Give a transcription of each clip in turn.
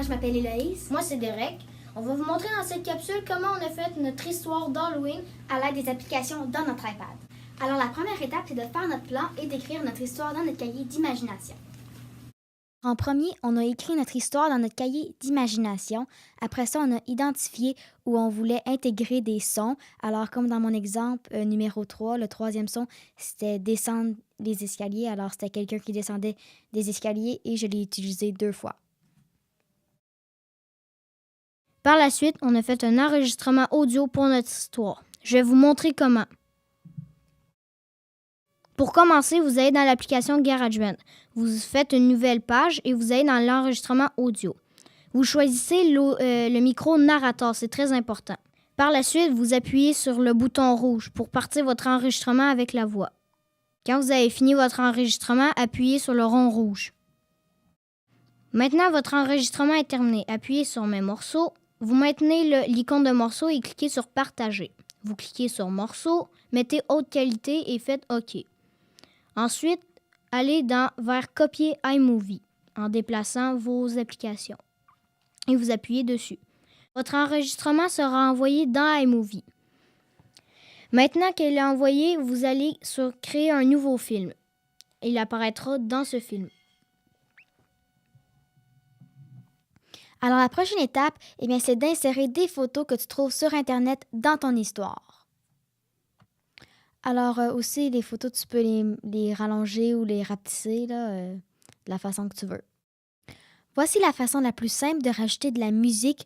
Moi, je m'appelle Héloïse. Moi, c'est Derek. On va vous montrer dans cette capsule comment on a fait notre histoire d'Halloween à l'aide des applications dans notre iPad. Alors, la première étape, c'est de faire notre plan et d'écrire notre histoire dans notre cahier d'imagination. En premier, on a écrit notre histoire dans notre cahier d'imagination. Après ça, on a identifié où on voulait intégrer des sons. Alors, comme dans mon exemple numéro 3, le troisième son, c'était descendre les escaliers. Alors, c'était quelqu'un qui descendait des escaliers et je l'ai utilisé 2 fois. Par la suite, on a fait un enregistrement audio pour notre histoire. Je vais vous montrer comment. Pour commencer, vous allez dans l'application GarageBand. Vous faites une nouvelle page et vous allez dans l'enregistrement audio. Vous choisissez le micro narrateur, c'est très important. Par la suite, vous appuyez sur le bouton rouge pour partir votre enregistrement avec la voix. Quand vous avez fini votre enregistrement, appuyez sur le rond rouge. Maintenant, votre enregistrement est terminé. Appuyez sur « Mes morceaux ». Vous maintenez l'icône de morceau et cliquez sur « Partager ». Vous cliquez sur « Morceaux », mettez « Haute qualité » et faites « OK ». Ensuite, allez vers « Copier iMovie » en déplaçant vos applications et vous appuyez dessus. Votre enregistrement sera envoyé dans iMovie. Maintenant qu'il est envoyé, vous allez sur « Créer un nouveau film ». Il apparaîtra dans ce film. Alors, la prochaine étape, c'est d'insérer des photos que tu trouves sur Internet dans ton histoire. Alors, aussi, les photos, tu peux les rallonger ou les rapetisser de la façon que tu veux. Voici la façon la plus simple de rajouter de la musique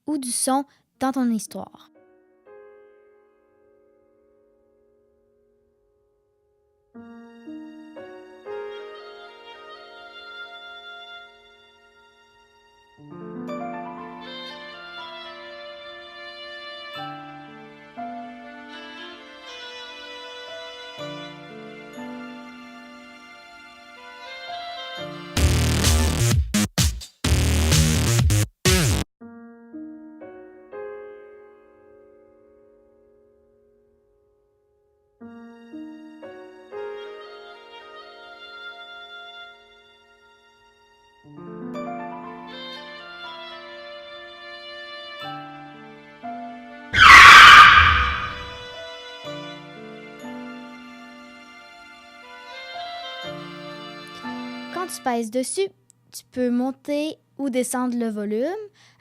ou du son dans ton histoire. Quand tu pèses dessus, tu peux monter ou descendre le volume.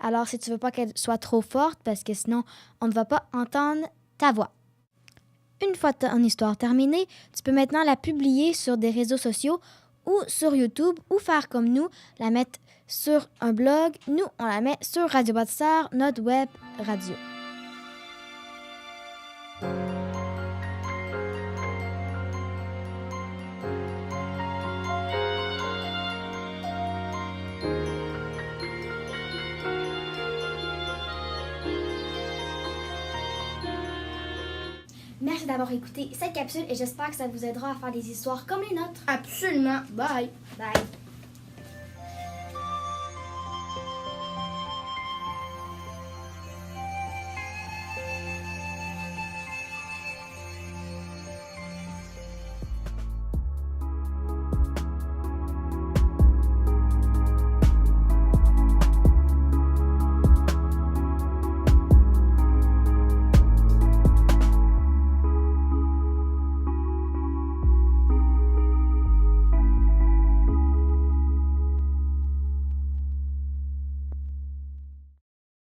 Alors, si tu veux pas qu'elle soit trop forte, parce que sinon, on ne va pas entendre ta voix. Une fois ton histoire terminée, tu peux maintenant la publier sur des réseaux sociaux ou sur YouTube ou faire comme nous, la mettre sur un blog. Nous, on la met sur Radio Bâtisseur, notre web radio. Merci d'avoir écouté cette capsule et j'espère que ça vous aidera à faire des histoires comme les nôtres. Absolument. Bye. Bye.